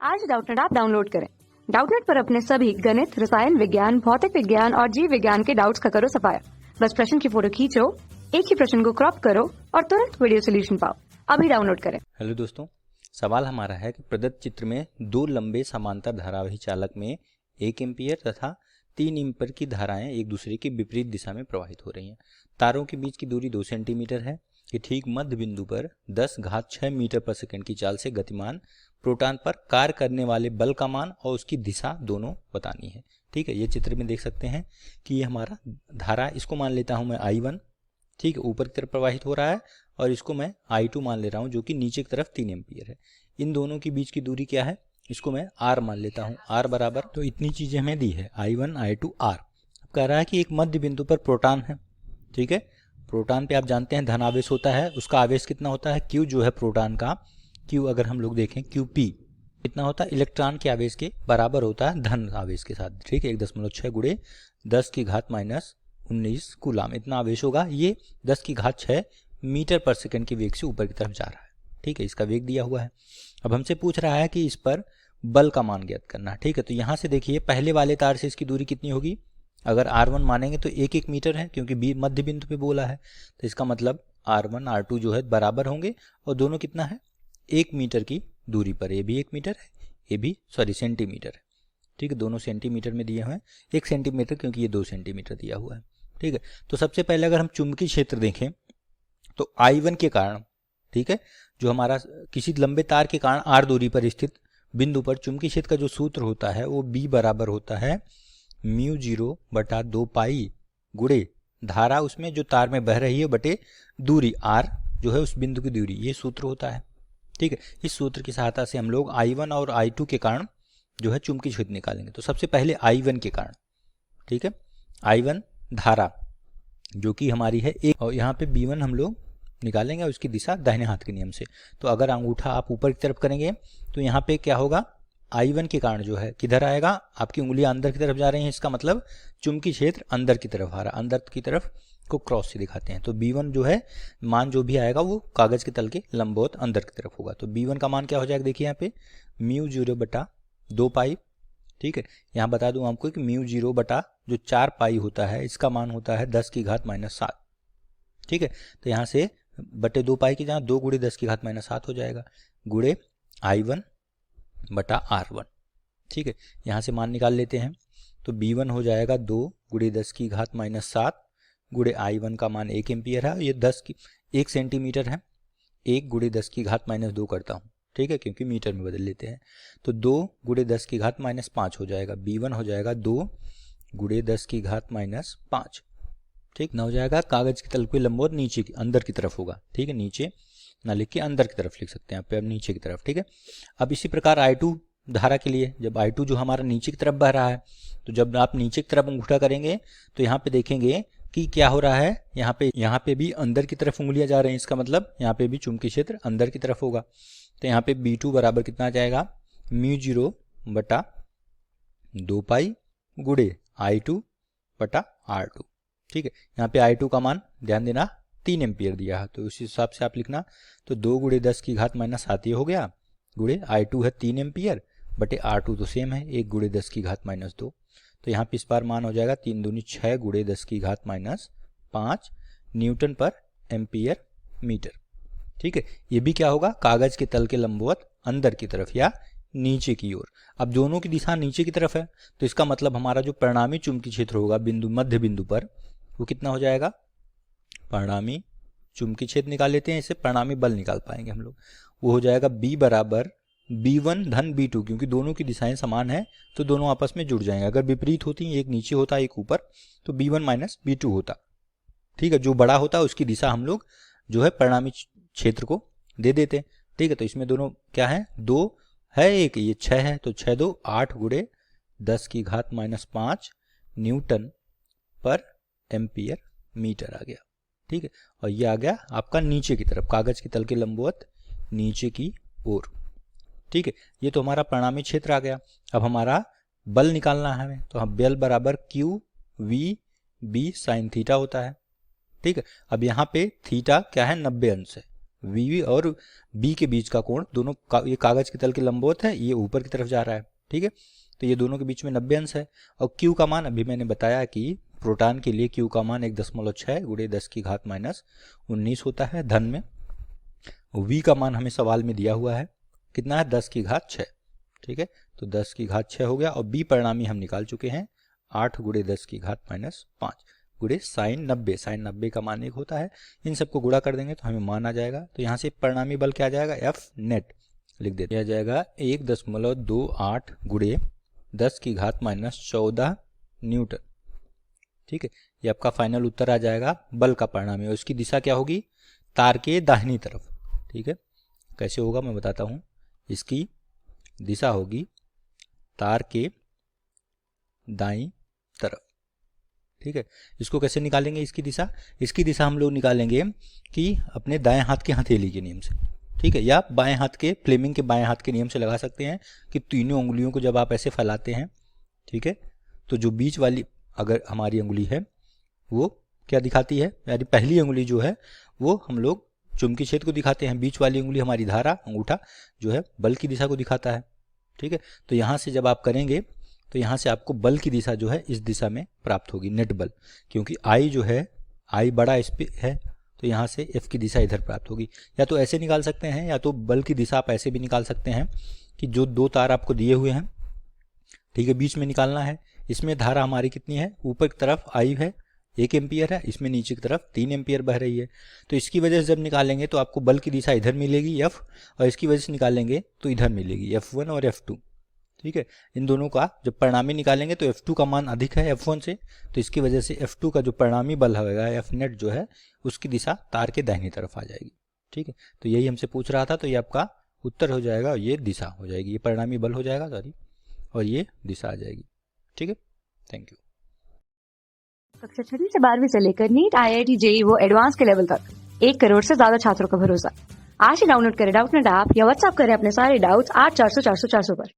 आज Doubtnut app download करें। Doubtnut पर अपने सभी गणित, रसायन विज्ञान, भौतिक विज्ञान और जीव विज्ञान के डाउट्स का करो सफाया। बस प्रश्न की फोटो खींचो, एक ही प्रश्न को क्रॉप करो और तुरंत वीडियो सोल्यूशन पाओ। अभी डाउनलोड करें। हेलो दोस्तों, सवाल हमारा है कि प्रदत्त चित्र में दो लंबे समांतर धारावाही चालक में 1 एम्पीयर तथा 3 एम्पीयर की धाराएं एक दूसरे की विपरीत दिशा में प्रवाहित हो रही हैं। तारों के बीच की दूरी 2 सेंटीमीटर है कि ठीक मध्य बिंदु पर 10⁶ मीटर पर सेकंड की चाल से गतिमान प्रोटॉन पर कार्य करने वाले बल का मान और उसकी दिशा दोनों बतानी है। ठीक है, ये चित्र में देख सकते हैं कि ये हमारा धारा, इसको मान लेता हूं मैं I1, ठीक है, ऊपर की तरफ प्रवाहित हो रहा है, और इसको मैं I2 मान ले रहा हूं जो कि नीचे की तरफ 3 एम्पीयर है। इन दोनों के बीच की दूरी क्या है, इसको मैं R मान लेता हूं। R बराबर, तो इतनी चीजें हमें दी है, I1 I2 R। अब कह रहा है कि एक मध्य बिंदु पर प्रोटॉन है। ठीक है, प्रोटॉन पे आप जानते हैं धन आवेश होता है, उसका आवेश कितना होता है, Q जो है प्रोटॉन का, Q अगर हम लोग देखें QP कितना होता है, इलेक्ट्रॉन के आवेश के बराबर होता है धन आवेश के साथ। ठीक है, 1.6 गुणे 10⁻⁻19 कूलाम इतना आवेश होगा। ये 10⁶ मीटर पर सेकंड के वेग से ऊपर की तरफ जा रहा है। ठीक है, इसका वेग दिया हुआ है। अब हमसे पूछ रहा है कि इस पर बल का मान ज्ञात करना है। ठीक है, तो यहां से देखिए पहले वाले तार से इसकी दूरी कितनी होगी, अगर R1 मानेंगे तो 1 मीटर है क्योंकि मध्य बिंदु पे बोला है, तो इसका मतलब R1 R2 जो है बराबर होंगे और दोनों कितना है, 1 मीटर की दूरी पर। ये भी 1 मीटर है, ये भी सेंटीमीटर है। ठीक है, दोनों सेंटीमीटर में दिए हुए हैं, 1 सेंटीमीटर क्योंकि ये 2 सेंटीमीटर दिया हुआ है। ठीक है, तो सबसे पहले अगर हम चुंबकीय क्षेत्र देखें तो I1 के कारण, ठीक है, जो हमारा किसी लंबे तार के कारण R दूरी पर स्थित बिंदु पर चुंबकीय क्षेत्र का जो सूत्र होता है वो B बराबर होता है μ0/2 पाई गुणे धारा उसमें जो तार में बह रही है बटे दूरी R जो है उस बिंदु की दूरी, ये सूत्र होता है। ठीक है, इस सूत्र की सहायता से हम लोग I1 और I2 के कारण जो है चुंबकीय क्षेत्र निकालेंगे। तो सबसे पहले I1 के कारण, ठीक है, I1 धारा जो कि हमारी है एक, और यहाँ पे B1 हम लोग निकालेंगे और उसकी दिशा दाहिने हाथ के नियम से। तो अगर अंगूठा आप ऊपर की तरफ करेंगे तो यहाँ पे क्या होगा, I1 के कारण जो है किधर आएगा, आपकी उंगलियां अंदर की तरफ जा रही हैं, इसका मतलब चुंबकीय क्षेत्र अंदर की तरफ आ रहा है, अंदर की तरफ को क्रॉस से दिखाते हैं। तो B1 जो है मान जो भी आएगा वो कागज के तल के लंबवत अंदर की तरफ होगा। तो B1 का मान क्या हो जाएगा, देखिए यहाँ पे μ0/2 पाई। ठीक है, यहाँ बता दूं आपको कि μ0 जो 4 पाई होता है इसका मान होता है 10⁻⁻7। ठीक है, तो यहाँ से बटे 2 पाई की जहाँ 2 गुणे 10⁻⁻7 हो जाएगा गुणे I1/R1। ठीक है, यहाँ से मान निकाल लेते हैं तो B1 हो जाएगा 2 गुणे 10⁻⁻7 गुणे I1 का मान 1 एम्पीयर है, ये 1 सेंटीमीटर है, 1 गुणे 10⁻2 करता हूँ। ठीक है, क्योंकि मीटर में बदल लेते हैं, तो 2 गुणे 10⁻5 हो जाएगा। B1 हो जाएगा 2 गुणे 10⁻5। ठीक ना, हो जाएगा कागज के तल पे लंबवत नीचे की अंदर की तरफ होगा। ठीक है, नीचे ना लिख के अंदर की तरफ लिख सकते हैं, अब नीचे की तरफ। ठीक है, अब इसी प्रकार I2 धारा के लिए, जब I2 जो हमारा नीचे की तरफ बह रहा है, तो जब आप नीचे की तरफ अंगूठा करेंगे तो यहाँ पे देखेंगे कि क्या हो रहा है, यहाँ पे भी अंदर की तरफ उंगलियां जा रही हैं, इसका मतलब यहाँ पे भी चुंबकीय क्षेत्र अंदर की तरफ होगा। तो यहाँ पे B2 बराबर कितना आ जाएगा, μ0/2 पाई गुणे I2/R2। ठीक है, यहाँ पे I2 का मान ध्यान देना 3 एम्पीयर दिया है, तो उस हिसाब से आप लिखना, तो 2 गुणे 10⁻7 ये हो गया, गुणे I2 है 3 एम्पीयर बटे R2 तो सेम है 1 गुणे 10⁻2। तो यहाँ पे इस बार मान हो जाएगा 3 दूनी 6 गुणे 10⁻5 न्यूटन पर एम्पीयर मीटर। ठीक है, ये भी क्या होगा, कागज के तल के लंबवत अंदर की तरफ या नीचे की ओर। अब दोनों की दिशा नीचे की तरफ है, तो इसका मतलब हमारा जो परिणामी चुंबकीय क्षेत्र होगा बिंदु मध्य बिंदु पर, वो कितना हो जाएगा, परिणामी चुंबकीय क्षेत्र निकाल लेते हैं, इससे परिणामी बल निकाल पाएंगे हम लोग। वो हो जाएगा B बराबर B1 धन B2, क्योंकि दोनों की दिशाएं समान है तो दोनों आपस में जुड़ जाएंगे। अगर विपरीत होती, एक नीचे होता एक ऊपर, तो B1 माइनस B2 होता। ठीक है, जो बड़ा होता उसकी दिशा हम लोग जो है परिणामी क्षेत्र को दे देते। ठीक है, तो इसमें दोनों क्या है, 2 है, 1 ये 6 है, तो 6 2 8 गुणे 10⁻5 न्यूटन पर एम्पीयर मीटर आ गया। ठीक है, और ये आ गया आपका नीचे की तरफ, कागज के तल के लंबवत नीचे की ओर। ठीक है, ये तो हमारा परिणामी क्षेत्र आ गया। अब हमारा बल निकालना है हमें, तो हम बल बराबर QV B sin थीटा होता है। ठीक है, अब यहाँ पे थीटा क्या है, 90 अंश है, वी और बी के बीच का कोण दोनों ये कागज के तल के लंबवत है, ये ऊपर की तरफ जा रहा है, ठीक है। तो ये दोनों के बीच में 90 अंश है। और क्यू का मान अभी मैंने बताया कि प्रोटॉन के लिए क्यू का मान 1.6 गुणे 10 की घात -19 होता है धन में। वी का मान हमें सवाल में दिया हुआ है, कितना है 10 की घात 6, ठीक है। तो 10 की घात 6 हो गया। और बी परिणामी हम निकाल चुके हैं 8 गुणे 10 की घात -5 गुणे साइन 90। साइन 90 का मान 1 होता है। इन सबको गुणा कर देंगे तो हमें मान आ जाएगा। तो यहाँ से परिणामी बल क्या आ जाएगा, एफ नेट लिख देते हैं, आ जाएगा 1.28 गुणे 10 की घात -14 न्यूटन, ठीक है। ये आपका फाइनल उत्तर आ जाएगा बल का परिणामी। और इसकी दिशा क्या होगी, तार के दाहिनी तरफ, ठीक है। कैसे होगा मैं बताता हूँ। इसकी दिशा होगी तार के दाईं तरफ, ठीक है। इसको कैसे निकालेंगे इसकी दिशा, इसकी दिशा हम लोग निकालेंगे कि अपने दाएं हाथ के हथेली के नियम से, ठीक है, या बाएं हाथ के फ्लेमिंग के बाएं हाथ के नियम से लगा सकते हैं कि तीनों उंगलियों को जब आप ऐसे फैलाते हैं, ठीक है, तो जो बीच वाली अगर हमारी उंगली है वो क्या दिखाती है, यानी पहली उंगली जो है वो हम लोग चुंबकीय क्षेत्र को दिखाते हैं, बीच वाली उंगली हमारी धारा अंगूठा जो है बल की दिशा को दिखाता है, ठीक है। तो यहाँ से जब आप करेंगे तो यहाँ से आपको बल की दिशा जो है इस दिशा में प्राप्त होगी, नेट बल, क्योंकि आई जो है आई बड़ा इस पे है, तो यहाँ से एफ की दिशा इधर प्राप्त होगी। या तो ऐसे निकाल सकते हैं, या तो बल की दिशा आप ऐसे भी निकाल सकते हैं कि जो दो तार आपको दिए हुए हैं, ठीक है, बीच में निकालना है। इसमें धारा हमारी कितनी है, ऊपर की तरफ आई है 1 एम्पियर है, इसमें नीचे की तरफ 3 एम्पियर बह रही है। तो इसकी वजह से जब निकालेंगे तो आपको बल की दिशा इधर मिलेगी एफ, और इसकी वजह से निकालेंगे तो इधर मिलेगी F1 और F2, ठीक है। इन दोनों का जब परिणामी निकालेंगे तो F2 का मान अधिक है F1 से, तो इसकी वजह से F2 का जो परिणामी बल होगा F नेट जो है उसकी दिशा तार के दाहिनी तरफ आ जाएगी, ठीक है। तो यही हमसे पूछ रहा था, तो ये आपका उत्तर हो जाएगा, ये दिशा हो जाएगी, ये परिणामी बल हो जाएगा सॉरी, और ये दिशा आ जाएगी, ठीक है। Thank you. कक्षा 6वीं से 12वीं से लेकर नीट, IIT, JEE वो एडवांस के लेवल तक 1 करोड़ से ज्यादा छात्रों का भरोसा। आज ही डाउनलोड करें डाउटनेट ऐप या व्हाट्सएप करें अपने सारे डाउट्स 8400 400 400 पर।